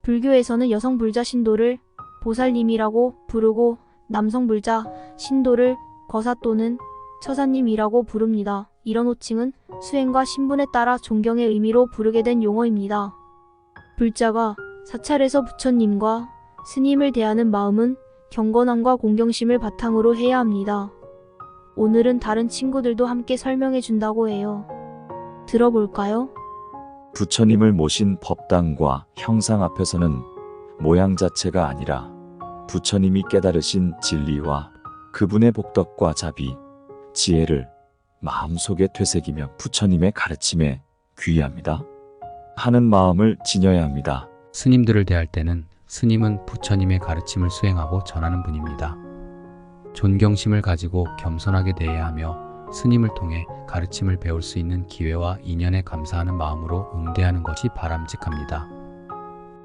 불교에서는 여성 불자 신도를 보살님이라고 부르고 남성 불자 신도를 거사 또는 처사님이라고 부릅니다. 이런 호칭은 수행과 신분에 따라 존경의 의미로 부르게 된 용어입니다. 불자가 사찰에서 부처님과 스님을 대하는 마음은 경건함과 공경심을 바탕으로 해야 합니다. 오늘은 다른 친구들도 함께 설명해 준다고 해요. 들어볼까요? 부처님을 모신 법당과 형상 앞에서는 모양 자체가 아니라 부처님이 깨달으신 진리와 그분의 복덕과 자비, 지혜를 마음속에 되새기며 부처님의 가르침에 귀의합니다. 하는 마음을 지녀야 합니다. 스님들을 대할 때는 스님은 부처님의 가르침을 수행하고 전하는 분입니다. 존경심을 가지고 겸손하게 대해야 하며 스님을 통해 가르침을 배울 수 있는 기회와 인연에 감사하는 마음으로 응대하는 것이 바람직합니다.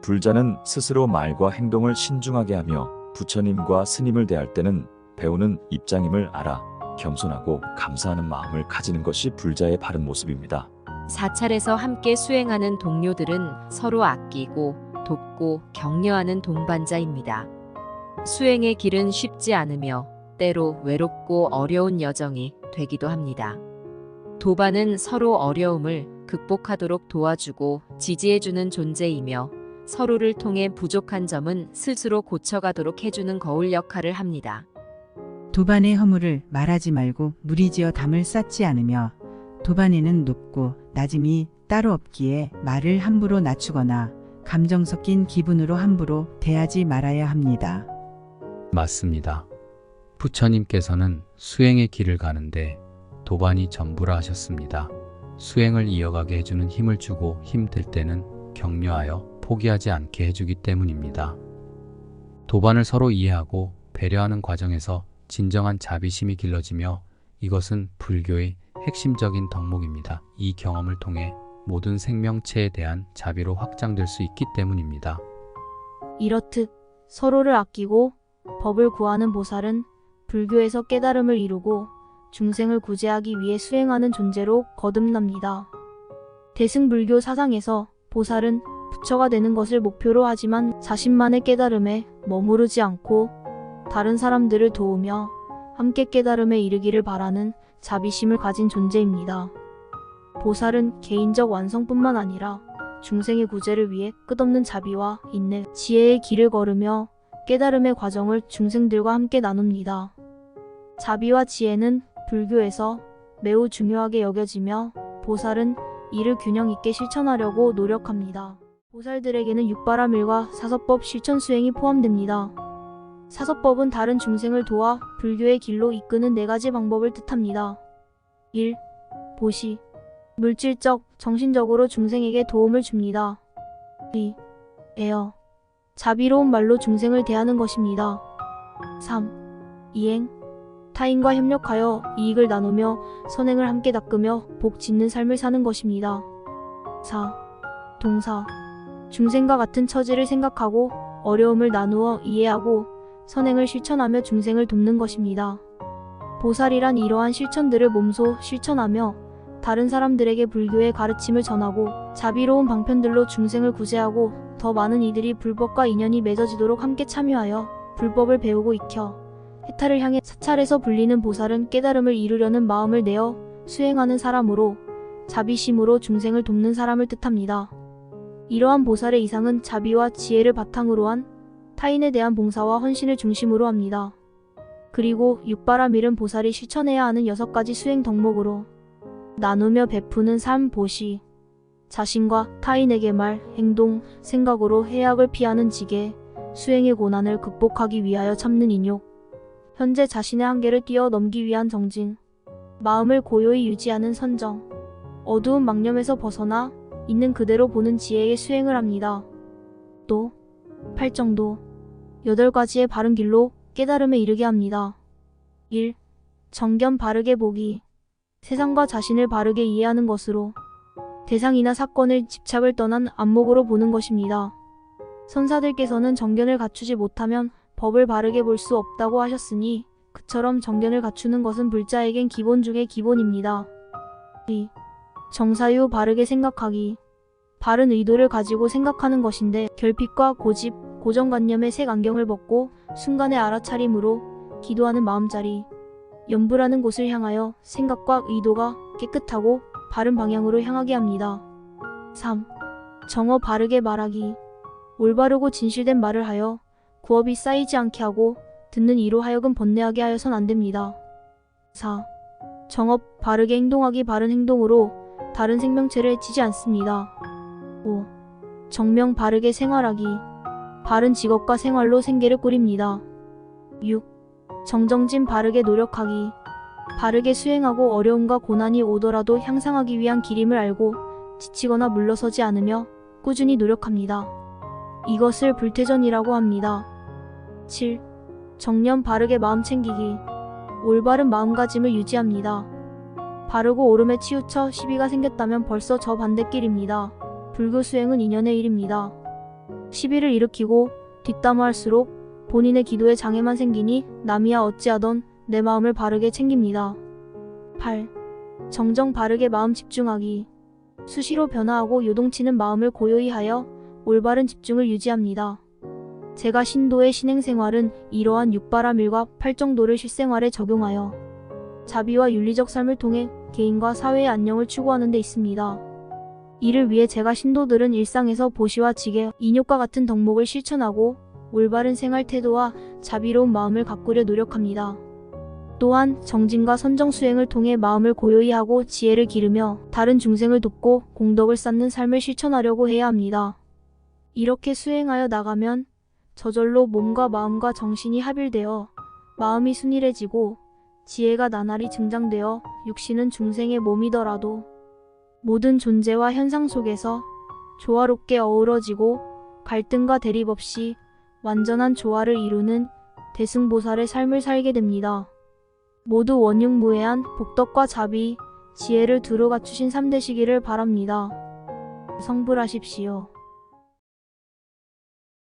불자는 스스로 말과 행동을 신중하게 하며 부처님과 스님을 대할 때는 배우는 입장임을 알아 겸손하고 감사하는 마음을 가지는 것이 불자의 바른 모습입니다. 사찰에서 함께 수행하는 동료들은 서로 아끼고 돕고 격려하는 동반자입니다. 수행의 길은 쉽지 않으며 때로 외롭고 어려운 여정이 되기도 합니다. 도반은 서로 어려움을 극복하도록 도와주고 지지해주는 존재이며 서로를 통해 부족한 점은 스스로 고쳐가도록 해주는 거울 역할을 합니다. 도반의 허물을 말하지 말고 무리지어 담을 쌓지 않으며 도반에는 높고 낮음이 따로 없기에 말을 함부로 낮추거나 감정 섞인 기분으로 함부로 대하지 말아야 합니다. 맞습니다. 부처님께서는 수행의 길을 가는데 도반이 전부라 하셨습니다. 수행을 이어가게 해주는 힘을 주고 힘들 때는 격려하여 포기하지 않게 해주기 때문입니다. 도반을 서로 이해하고 배려하는 과정에서 진정한 자비심이 길러지며 이것은 불교의 핵심적인 덕목입니다. 이 경험을 통해 모든 생명체에 대한 자비로 확장될 수 있기 때문입니다. 이렇듯 서로를 아끼고 법을 구하는 보살은 불교에서 깨달음을 이루고 중생을 구제하기 위해 수행하는 존재로 거듭납니다. 대승불교 사상에서 보살은 부처가 되는 것을 목표로 하지만 자신만의 깨달음에 머무르지 않고 다른 사람들을 도우며 함께 깨달음에 이르기를 바라는 자비심을 가진 존재입니다. 보살은 개인적 완성뿐만 아니라 중생의 구제를 위해 끝없는 자비와 인내, 지혜의 길을 걸으며 깨달음의 과정을 중생들과 함께 나눕니다. 자비와 지혜는 불교에서 매우 중요하게 여겨지며 보살은 이를 균형 있게 실천하려고 노력합니다. 보살들에게는 육바라밀과 사서법 실천 수행이 포함됩니다. 사서법은 다른 중생을 도와 불교의 길로 이끄는 4가지 방법을 뜻합니다. 1. 보시. 물질적, 정신적으로 중생에게 도움을 줍니다. 2. 애여. 자비로운 말로 중생을 대하는 것입니다. 3. 이행. 타인과 협력하여 이익을 나누며 선행을 함께 닦으며 복 짓는 삶을 사는 것입니다. 4. 동사. 중생과 같은 처지를 생각하고 어려움을 나누어 이해하고 선행을 실천하며 중생을 돕는 것입니다. 보살이란 이러한 실천들을 몸소 실천하며 다른 사람들에게 불교의 가르침을 전하고 자비로운 방편들로 중생을 구제하고 더 많은 이들이 불법과 인연이 맺어지도록 함께 참여하여 불법을 배우고 익혀 해탈을 향해 사찰에서 불리는 보살은 깨달음을 이루려는 마음을 내어 수행하는 사람으로 자비심으로 중생을 돕는 사람을 뜻합니다. 이러한 보살의 이상은 자비와 지혜를 바탕으로 한 타인에 대한 봉사와 헌신을 중심으로 합니다. 그리고 육바라밀은 보살이 실천해야 하는 6가지 수행 덕목으로 나누며 베푸는 삶 보시, 자신과 타인에게 말, 행동, 생각으로 해악을 피하는 지계, 수행의 고난을 극복하기 위하여 참는 인욕, 현재 자신의 한계를 뛰어넘기 위한 정진, 마음을 고요히 유지하는 선정, 어두운 망념에서 벗어나 있는 그대로 보는 지혜의 수행을 합니다. 또 팔정도 8가지의 바른 길로 깨달음에 이르게 합니다. 1. 정견 바르게 보기. 세상과 자신을 바르게 이해하는 것으로 대상이나 사건을 집착을 떠난 안목으로 보는 것입니다. 선사들께서는 정견을 갖추지 못하면 법을 바르게 볼 수 없다고 하셨으니 그처럼 정견을 갖추는 것은 불자에겐 기본 중의 기본입니다. 2. 정사유 바르게 생각하기. 바른 의도를 가지고 생각하는 것인데 결핍과 고집, 고정관념의 색안경을 벗고 순간의 알아차림으로 기도하는 마음자리, 염불하는 곳을 향하여 생각과 의도가 깨끗하고 바른 방향으로 향하게 합니다. 3. 정어 바르게 말하기. 올바르고 진실된 말을 하여 구업이 쌓이지 않게 하고 듣는 이로 하여금 번뇌하게 하여선 안 됩니다. 4. 정업 바르게 행동하기. 바른 행동으로 다른 생명체를 해치지 않습니다. 5. 정명 바르게 생활하기. 바른 직업과 생활로 생계를 꾸립니다. 6. 정정진 바르게 노력하기. 바르게 수행하고 어려움과 고난이 오더라도 향상하기 위한 길임을 알고 지치거나 물러서지 않으며 꾸준히 노력합니다. 이것을 불태전이라고 합니다. 7. 정념 바르게 마음 챙기기. 올바른 마음가짐을 유지합니다. 바르고 옳음에 치우쳐 시비가 생겼다면 벌써 저 반대길입니다. 불교 수행은 인연의 일입니다. 시비를 일으키고 뒷담화할수록 본인의 기도에 장애만 생기니 남이야 어찌하던 내 마음을 바르게 챙깁니다. 8. 정정 바르게 마음 집중하기. 수시로 변화하고 요동치는 마음을 고요히 하여 올바른 집중을 유지합니다. 제가 신도의 신행생활은 이러한 육바라밀과 팔정도를 실생활에 적용하여 자비와 윤리적 삶을 통해 개인과 사회의 안녕을 추구하는 데 있습니다. 이를 위해 제가 신도들은 일상에서 보시와 지계, 인욕과 같은 덕목을 실천하고 올바른 생활 태도와 자비로운 마음을 가꾸려 노력합니다. 또한 정진과 선정 수행을 통해 마음을 고요히 하고 지혜를 기르며 다른 중생을 돕고 공덕을 쌓는 삶을 실천하려고 해야 합니다. 이렇게 수행하여 나가면 저절로 몸과 마음과 정신이 합일되어 마음이 순일해지고 지혜가 나날이 증장되어 육신은 중생의 몸이더라도 모든 존재와 현상 속에서 조화롭게 어우러지고 갈등과 대립 없이 완전한 조화를 이루는 대승보살의 삶을 살게 됩니다. 모두 원육무해한 복덕과 자비, 지혜를 두루 갖추신 삶 되시기를 바랍니다. 성불하십시오.